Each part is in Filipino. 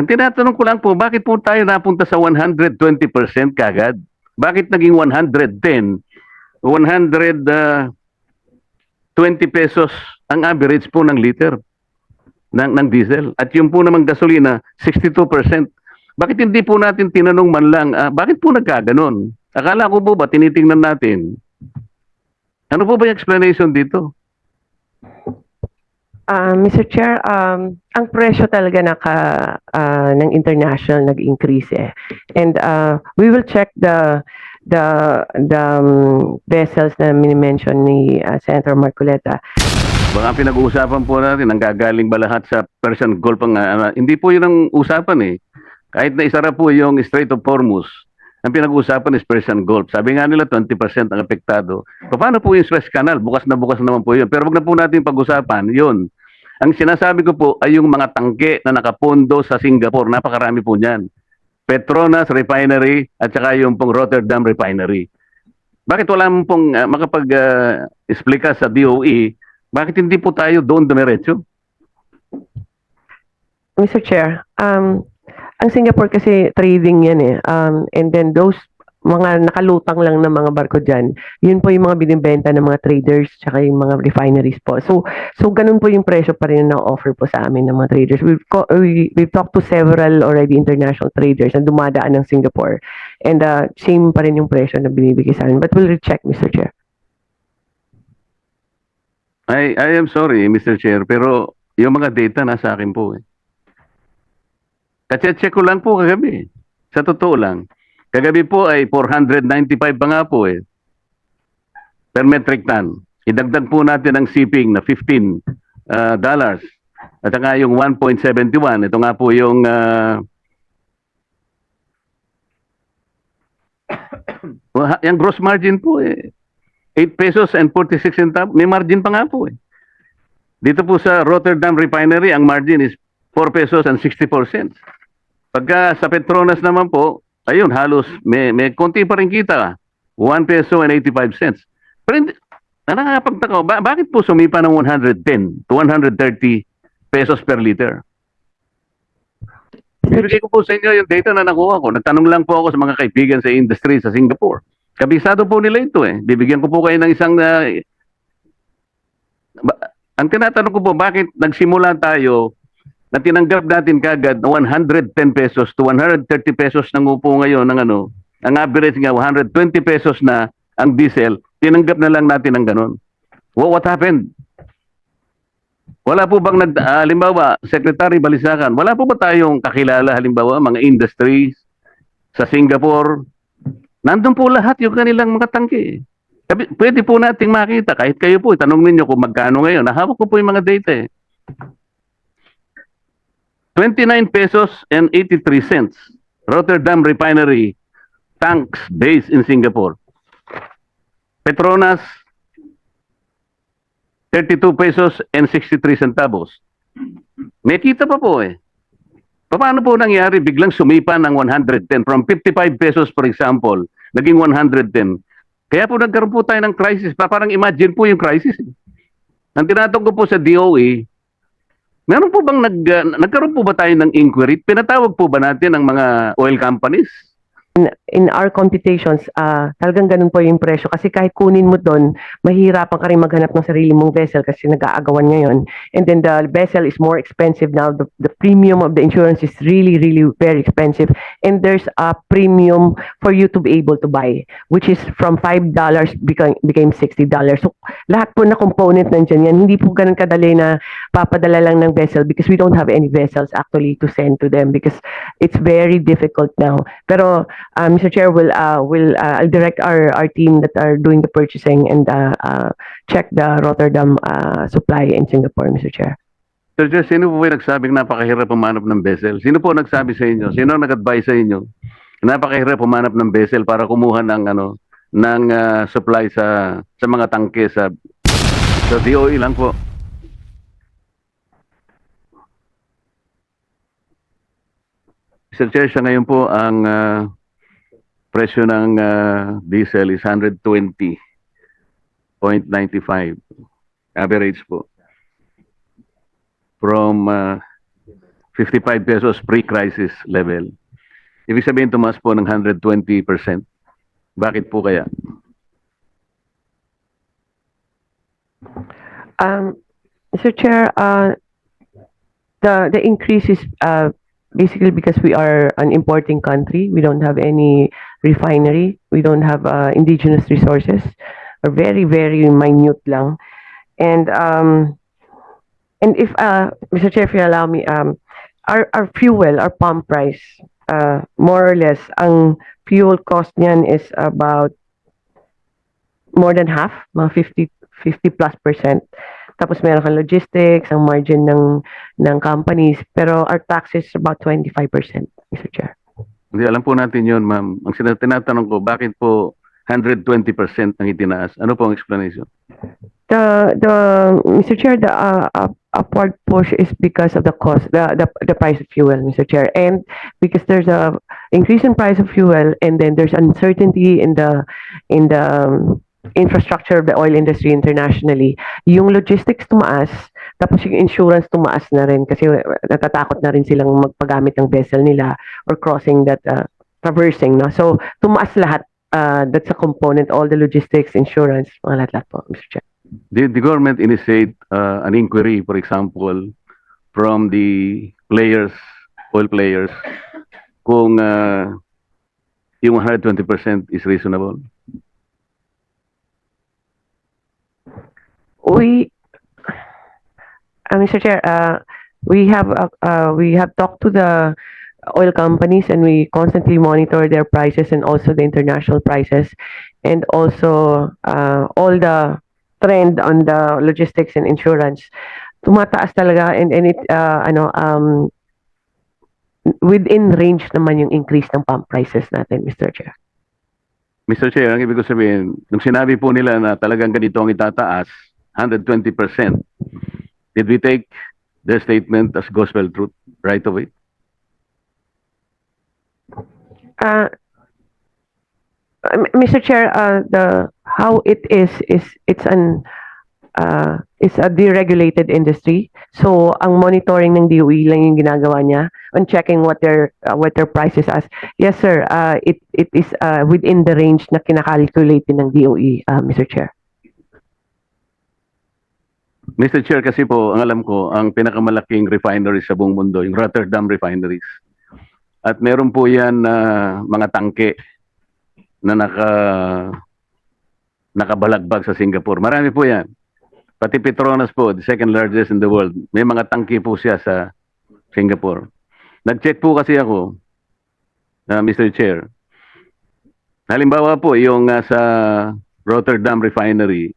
Ang tinatanong ko lang po, bakit po tayo napunta sa 120% kagad? Bakit naging 110, 120 pesos ang average po ng liter ng diesel? At yung po namang gasolina, 62%. Bakit hindi po natin tinanong man lang, bakit po nagkaganon? Akala ko po ba, tinitingnan natin. Ano po ba yung explanation dito? Mr. Chair, ang presyo talaga ng international nag-increase eh. And we will check the vessels na mini-mention ni Senator Marcoleta. Baka pinag-uusapan po natin, ang gagaling ba lahat sa Persian Gulf? Hindi po yun ang usapan eh. Kahit na isara po yung Strait of Hormuz, ang pinag-uusapan is Persian Gulf. Sabi nga nila 20% ang apektado. Paano po yung Suez Canal? Bukas naman po yun. Pero wag na po natin pag-usapan yun. Ang sinasabi ko po ay yung mga tangke na nakapondo sa Singapore. Napakarami po niyan. Petronas Refinery at saka yung pong Rotterdam Refinery. Bakit wala mo pong makapag-explika sa DOE? Bakit hindi po tayo doon dumiretso? Mr. Chair, ang Singapore kasi trading yan eh. And then those mga nakalutang lang na mga barko dyan, yun po yung mga binibenta ng mga traders tsaka yung mga refineries po. So ganun po yung presyo pa rin na offer po sa amin ng mga traders. We've talked to several already international traders na dumadaan ng Singapore. And same pa rin yung presyo na binibigay sa amin. But we'll recheck, Mr. Chair. I am sorry, Mr. Chair, pero yung mga data nasa akin po eh. Kasi check ko lang po kagabi. Sa totoo lang. Kagabi po ay 495 pa nga po eh. Per metric ton. Idagdag po natin ang shipping na $15. At saka yung 1.71. Ito nga po yung yung gross margin po eh. 8 pesos and 46 centavos. May margin pa nga po eh. Dito po sa Rotterdam Refinery, ang margin is 4 pesos and 64 cents. Pagka sa Petronas naman po, ayun, halos may konti pa rin kita. 1 peso and 85 cents. Pero hindi, nakakapagtaka, bakit po sumipa ng 110 to 130 pesos per liter? Bibigay ko po sa inyo yung data na nakuha ko. Nagtanong lang po ako sa mga kaibigan sa industry sa Singapore. Kabisado po nila ito eh. Bibigyan ko po kayo ng isang... ang tinatanong ko po, bakit nagsimula tayo na tinanggap natin kagad na 110 pesos to 130 pesos ng upo ngayon ng ano, ang average nga 120 pesos na ang diesel, tinanggap na lang natin ang ganon. What happened? Wala po bang halimbawa, Secretary Balisacan, wala po ba tayong kakilala halimbawa mga industries sa Singapore? Nandun po lahat yung kanilang mga tangke. Pwede po nating makita, kahit kayo po, itanong ninyo kung magkano ngayon. Nahawak ko po yung mga data eh. 29 pesos and 83 cents. Rotterdam Refinery tanks based in Singapore. Petronas 32 pesos and 63 centavos. May kita pa po eh. Paano po nangyari biglang sumipa ng 110 from 55 pesos for example, naging 110. Kaya po nagkaroon po tayo ng crisis. Parang imagine po yung crisis. Ang tinatanong ko po sa DOE, meron po bang nagkaroon po ba tayo ng inquiry? Pinatawag po ba natin ang mga oil companies? In our computations, talagang ganun po yung presyo. Kasi kahit kunin mo doon, mahihirapan ka rin maghanap ng sarili mong vessel kasi nag-aagawan ngayon. And then the vessel is more expensive now. The premium of the insurance is really, really very expensive. And there's a premium for you to be able to buy, which is from $5 became $60. So lahat po na component nandiyan yan. Hindi po ganun kadali na papadala lang ng vessel because we don't have any vessels actually to send to them because it's very difficult now. Pero Mr. Chair, I'll direct our team that are doing the purchasing and check the Rotterdam supply in Singapore, Mr. Chair. Sir Chair, sino po ba nagsabing napakahirap pumanap ng vessel? Sino po nagsabi sa inyo? Sino ang nag-advise sa inyo? Napakahirap pumanap ng vessel para kumuha ng supply sa mga tangke sa DOE lang po. Sir Chair, sa ngayon po ang presyo ng diesel is 120.95 average po from 55 pesos pre-crisis level. Ibig sabihin tumaas po ng 120%. Bakit po kaya? Mr. Chair, the increase is basically because we are an importing country. We don't have any refinery. We don't have indigenous resources. Or very, very minute lang. And if Mr. Chair, if you allow me, our fuel, our pump price, more or less, ang fuel cost niyan is about more than half, mga 50+%. Tapos meron kang logistics, ang margin ng companies, pero our tax is about 25%, Mr. Chair. Hindi, alam po natin yun, ma'am. Ang tinatanong ko, bakit po 120% ang itinaas? Ano po ang explanation? Mr. Chair, the upward push is because of the cost, the price of fuel, Mr. Chair, and because there's a increase in price of fuel, and then there's uncertainty in the infrastructure of the oil industry internationally. Yung logistics tumaas, tapos yung insurance tumaas na rin kasi natatakot na rin silang magpagamit ng vessel nila or crossing that traversing, no? So tumaas lahat. That's a component, all the logistics, insurance, mga lahat po, Mr. Chair. The government initiate an inquiry, for example, from the players, oil players, kung yung 120% is reasonable? Mr. Chair, we have talked to the oil companies and we constantly monitor their prices and also the international prices and also all the trend on the logistics and insurance. Tumataas talaga and it within range naman yung increase ng pump prices natin, Mr. Chair. Mr. Chair, ang ibig ko sabihin, nung sinabi po nila na talagang ganito ang itataas, 120%, did we take their statement as gospel truth right away? Mr. Chair, how it is it's a deregulated industry. So ang monitoring ng DOE lang yung ginagawa niya on checking what their prices as. Yes, sir. It is within the range na kinakalculate ng DOE, Mr. Chair. Mr. Chair, kasi po, ang alam ko, ang pinakamalaking refineries sa buong mundo, yung Rotterdam refineries. At meron po yan mga tangke na nakabalagbag sa Singapore. Marami po yan. Pati Petronas po, the second largest in the world. May mga tangke po siya sa Singapore. Nag-check po kasi ako, Mr. Chair. Halimbawa po, yung sa Rotterdam refinery,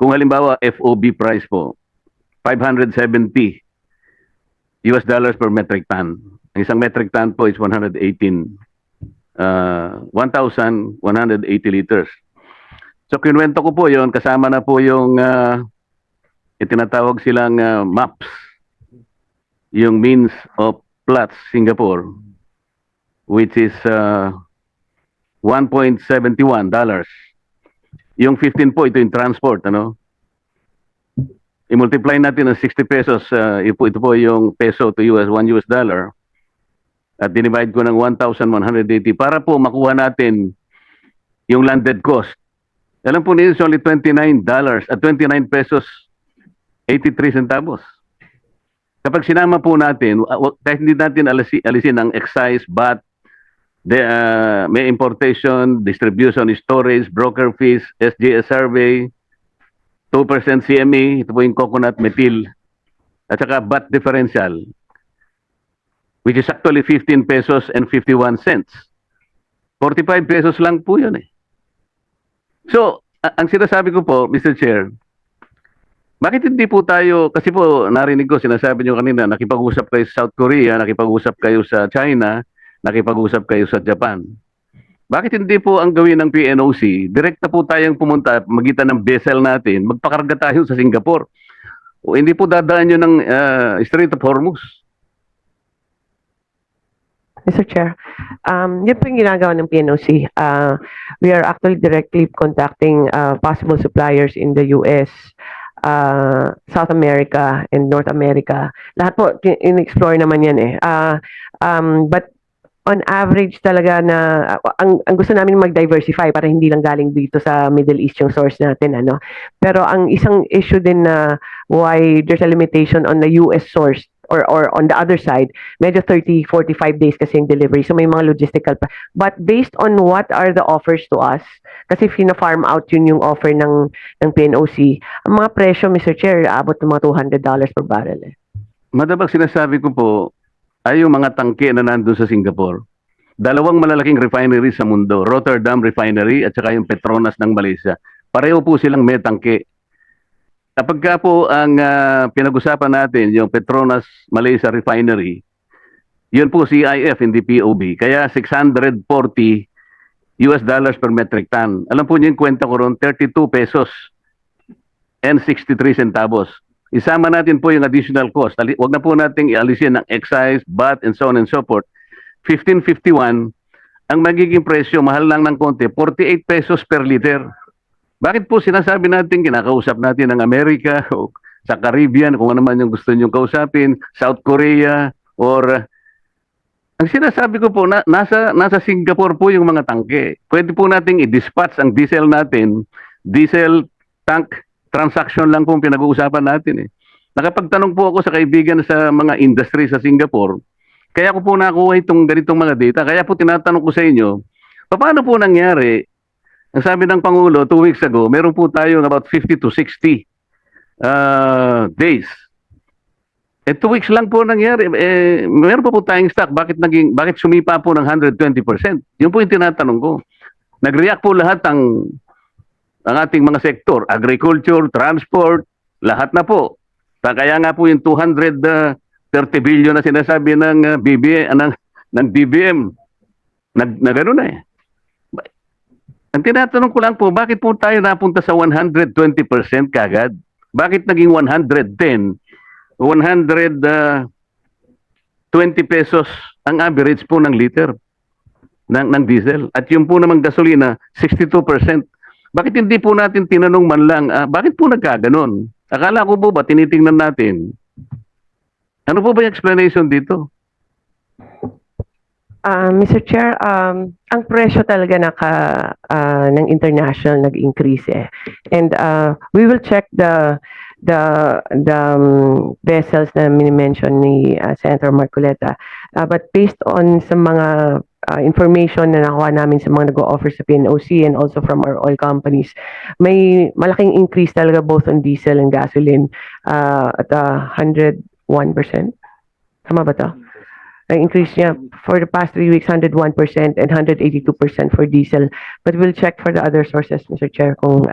kung halimbawa FOB price po, $570 per metric ton. Ang isang metric ton po is 1,180 liters. So kinuwento ko po yon, kasama na po yung itinatawag silang MAPS, yung means of Platts Singapore, which is $1.71. Yung 15 po, ito yung transport, ano? I-multiply natin ng 60 pesos, ito po yung peso to $1 at dinivide ko ng 1,180 para po makuha natin yung landed cost. Alam po niyo, it's only $29 at 29 pesos 83 centavos. Kapag sinama po natin, kahit hindi natin alisin ang excise, VAT, may importation, distribution, storage, broker fees, SGS survey, 2% CME, ito po yung coconut methyl, at saka VAT differential, which is actually 15 pesos and 51 cents. 45 pesos lang po yun eh. So, ang sinasabi ko po, Mr. Chair, bakit hindi po tayo, kasi po narinig ko, sinasabi nyo kanina, nakipag-usap kayo sa South Korea, nakipag-usap kayo sa China, nakipag-usap kayo sa Japan. Bakit hindi po ang gawin ng PNOC, direkta po tayong pumunta, magitan ng vessel natin, magpakarga tayo sa Singapore. O hindi po dadaan nyo ng Strait of Hormuz. Mr. Chair, yun po yung ginagawa ng PNOC. We are actually directly contacting possible suppliers in the US South America and North America. Lahat po, in-explore naman yan eh. But on average talaga na ang gusto namin mag-diversify para hindi lang galing dito sa Middle East yung source natin ano. Pero ang isang issue din na why there's a limitation on the US source or on the other side, medyo 30-45 days kasi yung delivery. So may mga logistical pa. But based on what are the offers to us, kasi fina-farm out yun yung offer ng PNOC, ang mga presyo, Mr. Chair, abot ng mga $200 per barrel eh. Madabag sinasabi ko po ay yung mga tangke na nandun sa Singapore. Dalawang malalaking refinery sa mundo, Rotterdam Refinery at saka yung Petronas ng Malaysia. Pareho po silang may tangke. Kapag ka po ang pinag-usapan natin, yung Petronas Malaysia Refinery, yun po CIF, hindi POB. Kaya $640 per metric ton. Alam po niyo yung kwenta ko ron, 32 pesos and 63 centavos. Isama natin po yung additional cost. Huwag na po nating ialisin ng excise, VAT, and so on and so forth. 1551, ang magiging presyo, mahal lang ng konti, 48 pesos per liter. Bakit po sinasabi natin, kinakausap natin ng Amerika o sa Caribbean, kung ano man yung gusto nyo kausapin, South Korea, or ang sinasabi ko po, nasa Singapore po yung mga tangke. Pwede po nating i-dispatch ang diesel natin, diesel tank transaction lang po ang pinag-uusapan natin eh. Nakapagtanong po ako sa kaibigan sa mga industry sa Singapore, kaya ko po nakuha itong ganitong mga data. Kaya po tinatanong ko sa inyo, paano po nangyari? Ang sabi ng Pangulo 2 weeks ago, meron po tayong about 50 to 60 days. 2 weeks lang po nangyari. Meron pa po tayong stock. Bakit sumipa po ng 120%? Yun po yung tinatanong ko. Nag-react po lahat ang ating mga sektor, agriculture, transport, lahat na po. Kaya nga po yung 230 billion na sinasabi ng BBM, na gano'n na eh. Ang tinatanong ko lang po, bakit po tayo napunta sa 120% kagad? Bakit naging 110, 120 pesos ang average po ng liter ng diesel? At yung po namang gasolina, 62%. Bakit hindi po natin tinanong man lang, bakit po nagkaganon? Akala ko po ba, tinitingnan natin. Ano po ba yung explanation dito? Mr. Chair, ang presyo talaga ng international nag-increase eh. And we will check the vessels na mini-mention ni Senator Marcoleta. But based on sa mga information na nakuha namin sa mga nag-o-offer sa PNOC and also from our oil companies, may malaking increase talaga both on diesel and gasoline at 101%. Tama ba to? Ang increase niya for the past 3 weeks, 101% and 182% for diesel. But we'll check for the other sources, Mr. Chair, kung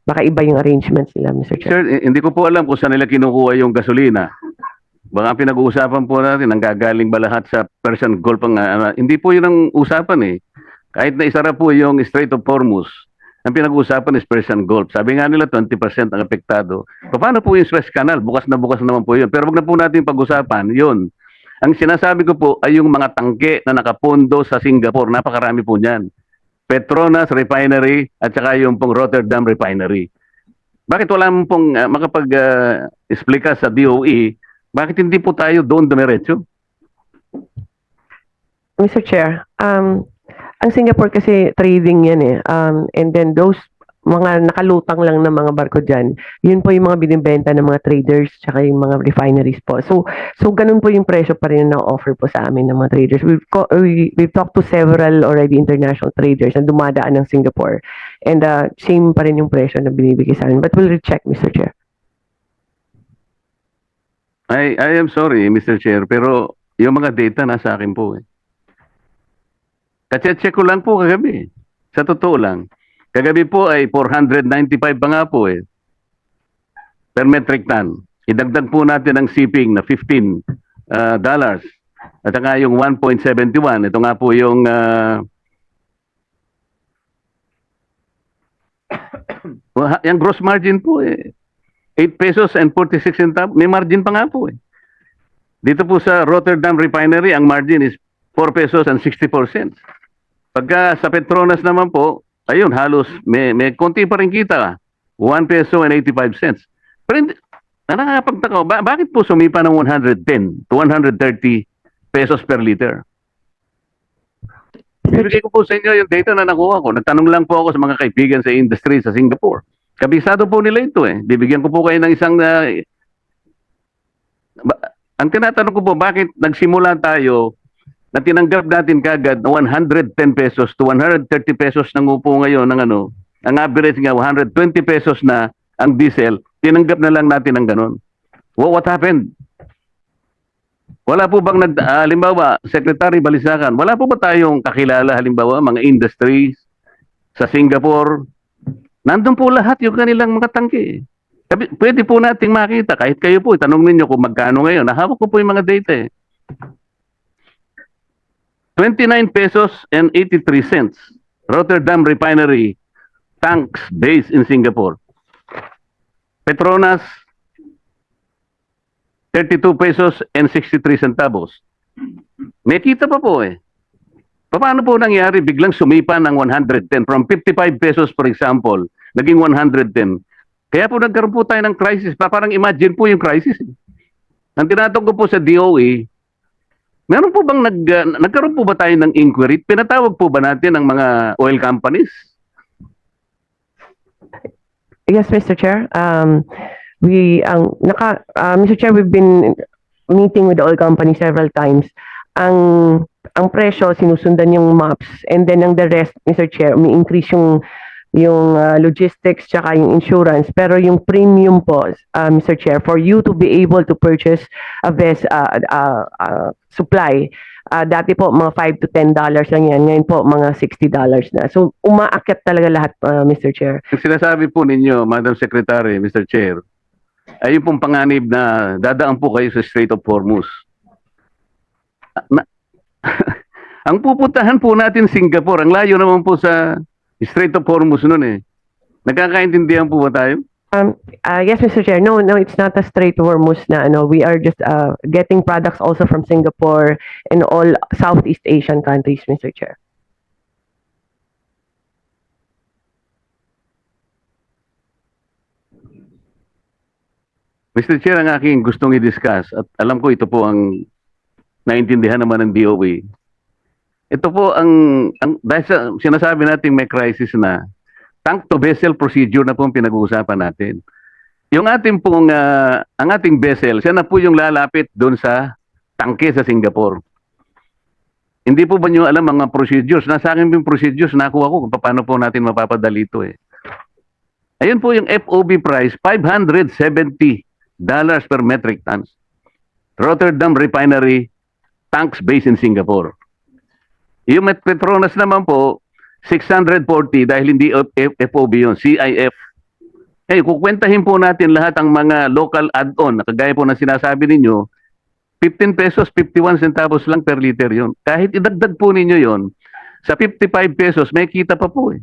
baka iba yung arrangements nila, Mr. Chair. Sir, hindi ko po alam kung saan nila kinukuha yung gasolina. Baka pinag-uusapan po natin, ang gagaling ba lahat sa Persian Gulf? Hindi po yun ang usapan eh. Kahit na isara po yung Strait of Hormuz, ang pinag-uusapan is Persian Gulf. Sabi nga nila 20% ang apektado. Paano po yung Suez Canal? Bukas na bukas naman po yun. Pero wag na po natin pag-usapan yun. Ang sinasabi ko po ay yung mga tangke na nakapondo sa Singapore. Napakarami po niyan. Petronas Refinery at saka yung pong Rotterdam Refinery. Bakit wala mo pong makapag-explika sa DOE? Bakit hindi po tayo doon dumiretso? Mr. Chair, ang Singapore kasi trading yan eh. And then those mga nakalutang lang na mga barko dyan, yun po yung mga binibenta ng mga traders tsaka yung mga refineries po. So ganun po yung presyo pa rin na offer po sa amin ng mga traders. We've talked to several already international traders na dumadaan ng Singapore. And same pa rin yung presyo na binibigay sa amin. But we'll recheck, Mr. Chair. I am sorry, Mr. Chair, pero yung mga data nasa akin po eh. Kasi check ko lang po kagabi. Sa totoo lang. Kagabi po ay 495 pa nga po eh. Per metric ton. Idagdag po natin ang shipping na $15. At saka yung 1.71. Ito nga po yung yung gross margin po eh. 8 pesos and 46 centavos. May margin pa nga po eh. Dito po sa Rotterdam Refinery, ang margin is 4 pesos and 64 cents. Pagka sa Petronas naman po, ayun, halos may konti pa rin kita. 1 peso and 85 cents. Pero hindi, nakakapagtaka ako, bakit po sumipa ng 110 to 130 pesos per liter? Bibigay ko po sa inyo yung data na nakuha ko. Nagtanong lang po ako sa mga kaibigan sa industry sa Singapore. Kabisado po nila ito eh. Bibigyan ko po kayo ng isang... ang tinatanong ko po, bakit nagsimula tayo na tinanggap natin kagad na 110 pesos to 130 pesos ng upo ngayon ng ano, ang average nga 120 pesos na ang diesel, tinanggap na lang natin ang ganun. What happened? Wala po bang halimbawa, Secretary Balisacan, wala po ba tayong kakilala halimbawa mga industries sa Singapore? Nandun po lahat yung kanilang mga tangke. Pwede po nating makita, kahit kayo po, itanong ninyo kung magkano ngayon. Nahawak ko po yung mga data eh. 29 pesos and 83 cents. Rotterdam Refinery tanks based in Singapore. Petronas 32 pesos and 63 centavos. May kita pa po eh. Paano po nangyari biglang sumipa ng 110 from 55 pesos for example, naging 110. Kaya po nagkaroon po tayo ng crisis. Parang imagine po yung crisis. Ang tinatanong ko po sa DOE, meron po bang nagkaroon po ba tayo ng inquiry? Pinatawag po ba natin ang mga oil companies? Yes, Mr. Chair. Mr. Chair, we've been meeting with the oil company several times. Ang presyo, sinusundan yung maps, and then ang the rest, Mr. Chair, may-increase yung logistics tsaka yung insurance. Pero yung premium po, Mr. Chair, for you to be able to purchase a supply, dati po mga $5 to $10 lang yan. Ngayon po mga $60 na. So umaakyat talaga lahat, Mr. Chair. Yung sinasabi po ninyo, Madam Secretary, Mr. Chair, ay yung pong panganib na dadaan po kayo sa Strait of Hormuz. Ang pupuntahan po natin Singapore, ang layo naman po sa Strait of Hormuz nun eh. Nagkakaintindihan po ba tayo? Yes, Mr. Chair. No, it's not a Strait of Hormuz na ano. We are just getting products also from Singapore and all Southeast Asian countries, Mr. Chair. Mr. Chair, ang aking gustong i-discuss, at alam ko ito po ang naintindihan naman ng DOE. Ito po dahil sa sinasabi natin may crisis na, tank to vessel procedure na po ang pinag-uusapan natin. Yung ating pong, ang ating vessel, siya na po yung lalapit doon sa tangke sa Singapore. Hindi po ba nyo alam mga procedures? Nasa akin yung procedures, nakuha ko kung paano po natin mapapadali ito eh. Ayun po yung FOB price, $570 per metric tons. Rotterdam Refinery, tanks based in Singapore. Yung Petronas naman po, 640 dahil hindi FOB yun, CIF. Eh, kukwentahin po natin lahat ang mga local add-on, kagaya po na sinasabi ninyo, 15 pesos, 51 centavos lang per liter yun. Kahit idagdag po ninyo yun, sa 55 pesos, may kita pa po eh.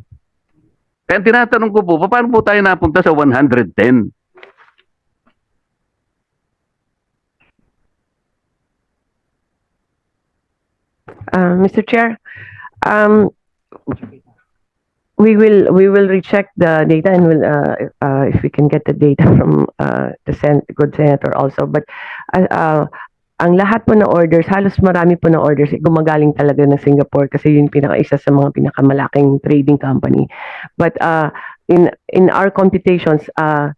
Kaya tinatanong ko po, paano po tayo napunta sa 110? Mr. Chair, we will recheck the data and will if we can get the data from the good senator also. But ang lahat po na orders, halos marami po na orders, gumagaling talaga ng Singapore kasi yun isa sa mga pinakamalaking trading company. But in our computations,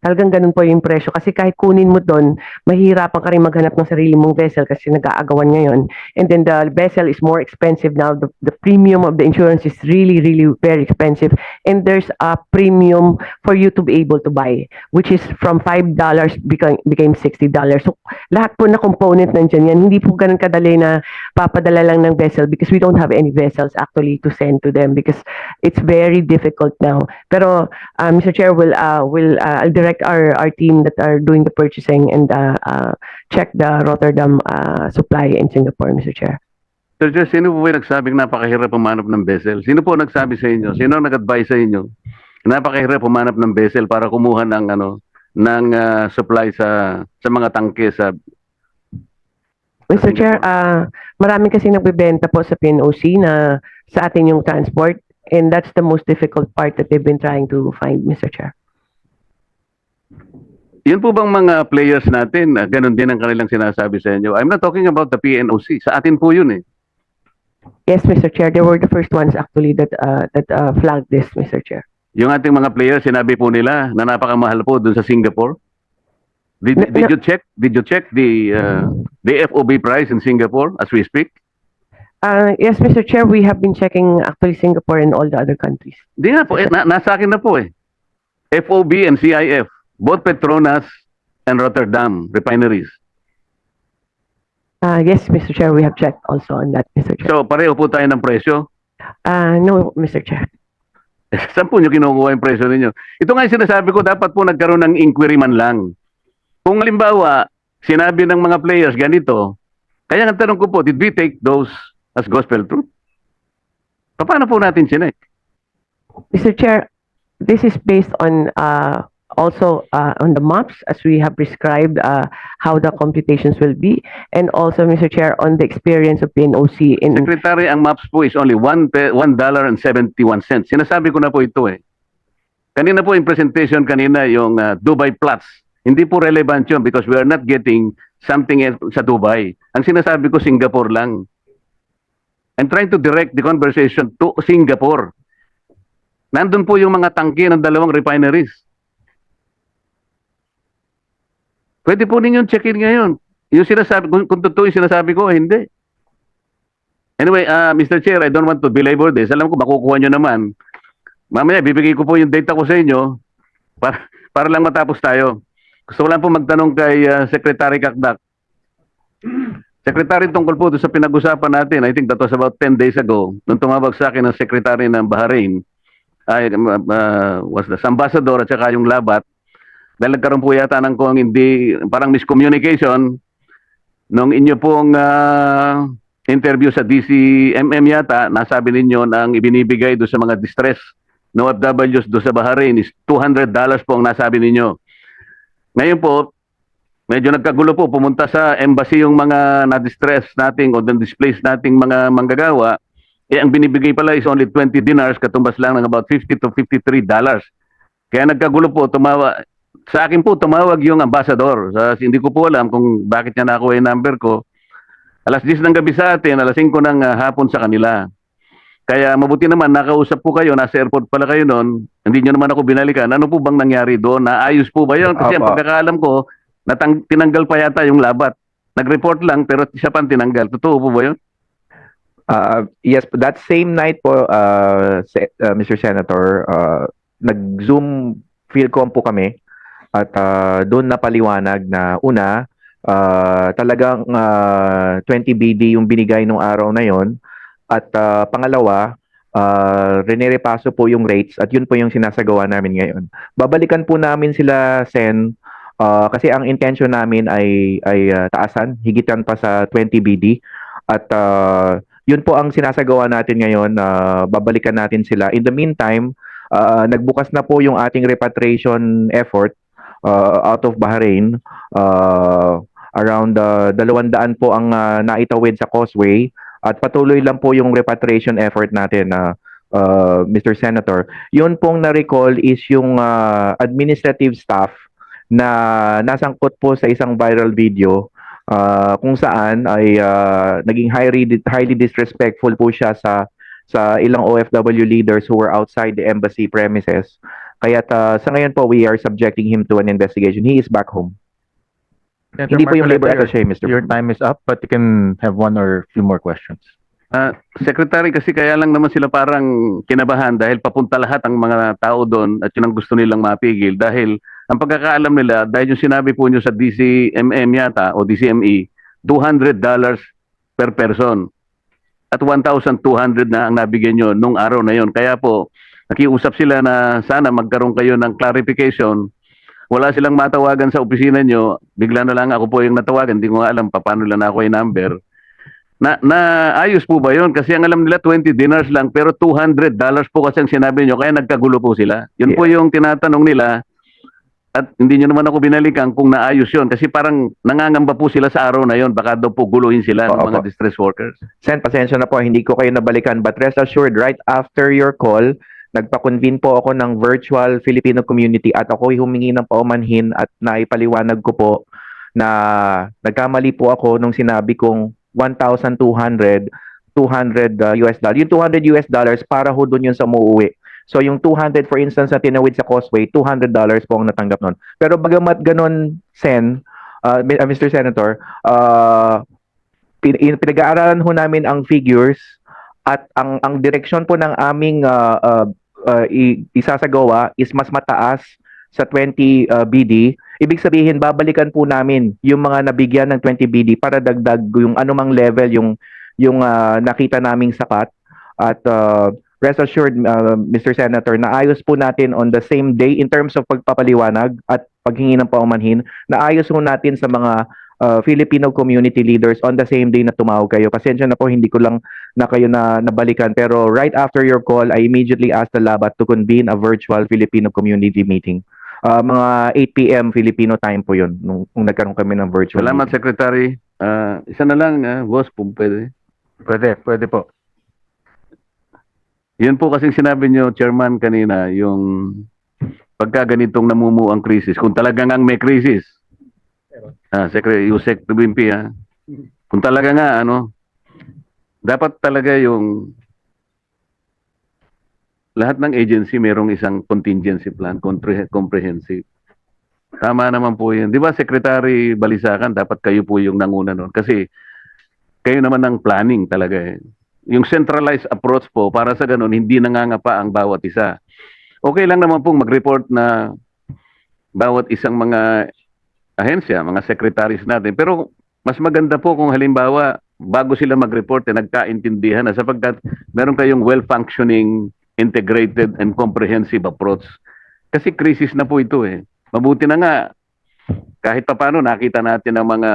talagang ganun po yung presyo. Kasi kahit kunin mo doon, mahihirapan ka rin maghanap ng sarili mong vessel kasi nag-aagawan ngayon. And then the vessel is more expensive now. The premium of the insurance is really, really very expensive. And there's a premium for you to be able to buy, which is from $5 became $60. So lahat po na component nandiyan yan. Hindi po ganun kadali na papadala lang ng vessel because we don't have any vessels actually to send to them because it's very difficult now. Pero Mr. Chair, I'll direct our team that are doing the purchasing and check the Rotterdam supply in Singapore, Mr. Chair. Sir Joe, sino po ba nagsabing napakahirap pumanap ng vessel? Sino po nagsabi sa inyo? Sino nag-advise sa inyo? Napakahirap pumanap ng vessel para kumuha ng supply sa mga tangke sa Mr. Chair, marami kasi nagbebenta po sa PNOC na sa atin yung transport. And that's the most difficult part that they've been trying to find, Mr. Chair. Yun po bang mga players natin, ganun din ang kanilang sinasabi sa inyo? I'm not talking about the PNOC. Sa atin po yun eh. Yes, Mr. Chair, they were the first ones actually that flagged this, Mr. Chair. Yung ating mga players, sinabi po nila na napakamahal po dun sa Singapore. Did you check? Did you check the FOB price in Singapore as we speak? Yes, Mr. Chair, we have been checking actually Singapore and all the other countries. Di nga po, nasa akin na po eh. FOB and CIF, both Petronas and Rotterdam refineries. Yes, Mr. Chair, we have checked also on that, Mr. Chair. So pareho po tayo ng presyo. No, Mr. Chair. Saan po nyo kinukuha yung presyo ninyo? Ito nga yung sinasabi ko, dapat po nagkaroon ng inquiry man lang. Kung halimbawa, sinabi ng mga players ganito, kaya ang tanong ko po, did we take those as gospel truth? Paano po natin sinek? Mr. Chair, this is based on also on the maps as we have prescribed how the computations will be, and also, Mr. Chair, on the experience of PNOC in Secretary, ang maps po is only $1.71. Sinasabi ko na po ito eh. Kanina po yung presentation kanina, yung Dubai Plots. Hindi po relevant yun because we are not getting something else sa Dubai. Ang sinasabi ko, Singapore lang. I'm trying to direct the conversation to Singapore. Nandun po yung mga tangke ng dalawang refineries. Pwede po ninyong check-in ngayon. Yung sinasabi, kung totoo yung sinasabi ko, hindi. Anyway, Mr. Chair, I don't want to belabor this. Alam ko, makukuha nyo naman. Mamaya, bibigay ko po yung data ko sa inyo para lang matapos tayo. Gusto ko lang po magtanong kay Secretary Kakdak. Secretary, tungkol po sa pinag-usapan natin, I think that was about 10 days ago, nung tumawag sa akin ng Secretary ng Bahrain, was the Ambassador at saka yung Labat, dahil nagkaroon po yata ng kung hindi, parang miscommunication nung inyo pong interview sa DCMM yata, nasabi ninyo na ang ibinibigay do sa mga distress na OFWs do sa Bahrain is $200 po ang nasabi ninyo. Ngayon po, medyo nagkagulo po, pumunta sa embassy yung mga na-distress nating o displaced nating mga manggagawa, ang binibigay pala is only 20 dinars, katumbas lang ng about $50 to $53. Kaya nagkagulo po, sa akin po tumawag yung ambassador. Hindi ko po alam kung bakit niya nakuha yung number ko. Alas 10 ng gabi sa atin, alas 5 ng hapon sa kanila. Kaya mabuti naman, nakausap po kayo, nasa airport pala kayo noon, hindi nyo naman ako binalikan. Ano po bang nangyari doon? Naayos po ba yun? Kasi ang pagkakaalam ko, tinanggal pa yata yung Labat. Nag-report lang, pero siya pa tinanggal. Totoo po ba yun? Yes, that same night po, Mr. Senator, nag-Zoom Philcom po kami at doon napaliwanag na una, talagang 20 BD yung binigay nung araw na yon at pangalawa, rinirepaso po yung rates at yun po yung sinasagawa namin ngayon. Babalikan po namin sila, Sen, kasi ang intention namin ay taasan, higitan pa sa 20 BD at yun po ang sinasagawa natin ngayon, babalikan natin sila. In the meantime, nagbukas na po yung ating repatriation effort out of Bahrain. Around 200 po ang naitawid sa causeway at patuloy lang po yung repatriation effort natin, Mr. Senator. Yun pong na-recall is yung administrative staff na nasangkot po sa isang viral video kung saan ay naging highly disrespectful po siya sa ilang OFW leaders who were outside the embassy premises. Kaya sa ngayon po, we are subjecting him to an investigation. He is back home. Senator Hindi po yung labor Marcoleta, attaché, Mr. your time is up, but you can have one or few more questions. Secretary, kasi kaya lang naman sila parang kinabahan dahil papunta lahat ang mga tao doon at yun ang gusto nilang mapigil dahil ang pagkakaalam nila, dahil yung sinabi po nyo sa DCMM yata o DCME, $200 per person at 1,200 na ang nabigyan nyo nung araw na yon. Kaya po, nakiusap sila na sana magkaroon kayo ng clarification. Wala silang matawagan sa opisina nyo, bigla na lang ako po yung natawagan, hindi ko nga alam paano nila nakuha yung number. Ayos po ba yun? Kasi ang alam nila 20 dinars lang, pero $200 po kasi ang sinabi nyo, kaya nagkagulo po sila. Yun po yung tinatanong nila, at hindi nyo naman ako binalikan kung naayos yun. Kasi parang nangangamba po sila sa araw na yun, baka daw po guluhin sila ng mga distress workers. Sen, pasensya na po, hindi ko kayo nabalikan. But rest assured, right after your call, nagpa-convene po ako ng virtual Filipino community at ako'y humingi ng paumanhin at naipaliwanag ko po na nagkamali po ako nung sinabi kong 1,200, US dollar. Yung 200 US dollars para ho doon yun sa umuwi. So yung 200 for instance na tinawid sa Causeway, $200 po ang natanggap nun. Pero bagamat ganun, Mr. Senator, pinag-aaralan ho namin ang figures at ang direksyon po ng aming isasagawa is mas mataas sa 20 BD. Ibig sabihin, babalikan po namin yung mga nabigyan ng 20 BD para dagdag yung anumang level yung nakita naming sapat. At rest assured, Mr. Senator, naayos po natin on the same day in terms of pagpapaliwanag at paghingi ng paumanhin, naayos po natin sa mga Filipino community leaders on the same day na tumawag kayo. Pasensya na po, hindi ko lang na kayo nabalikan. Pero right after your call, I immediately asked the Labat to convene a virtual Filipino community meeting. Mga 8 p.m. Filipino time po yun, nung nagkaroon kami ng virtual Salamat, meeting. Secretary. Isa na lang, boss, kung pwede. Pwede po. Yun po kasing sinabi nyo, Chairman, kanina, yung pagka ganitong namumuo ang krisis, kung talagang ang may krisis, Secretary Yusek Tubimpi, kung talaga nga, dapat talaga yung lahat ng agency merong isang contingency plan, comprehensive. Tama naman po yun. Di ba, Secretary Balisacan, dapat kayo po yung nanguna nun. Kasi kayo naman ang planning talaga. Yung centralized approach po, para sa ganun, hindi nangangapa ang bawat isa. Okay lang naman pong mag-report na bawat isang mga ahensya, mga secretaries natin. Pero mas maganda po kung halimbawa, bago sila mag-report, nagkaintindihan na sapagkat meron kayong well-functioning, integrated, and comprehensive approach. Kasi krisis na po ito eh. Mabuti na nga, kahit papano nakita natin ang mga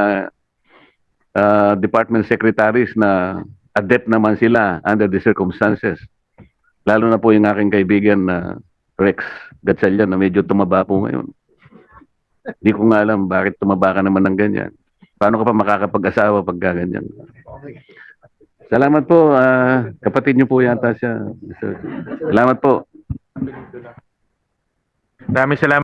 department secretaries na adept naman sila under the circumstances. Lalo na po yung aking kaibigan na Rex Gatchalian na medyo tumaba po ngayon. Hindi ko nga alam bakit tumaba ka naman ng ganyan. Paano ka pa makakapag-asawa pag ganyan? Salamat po. Kapatid niyo po yata siya. Salamat po. Salamat.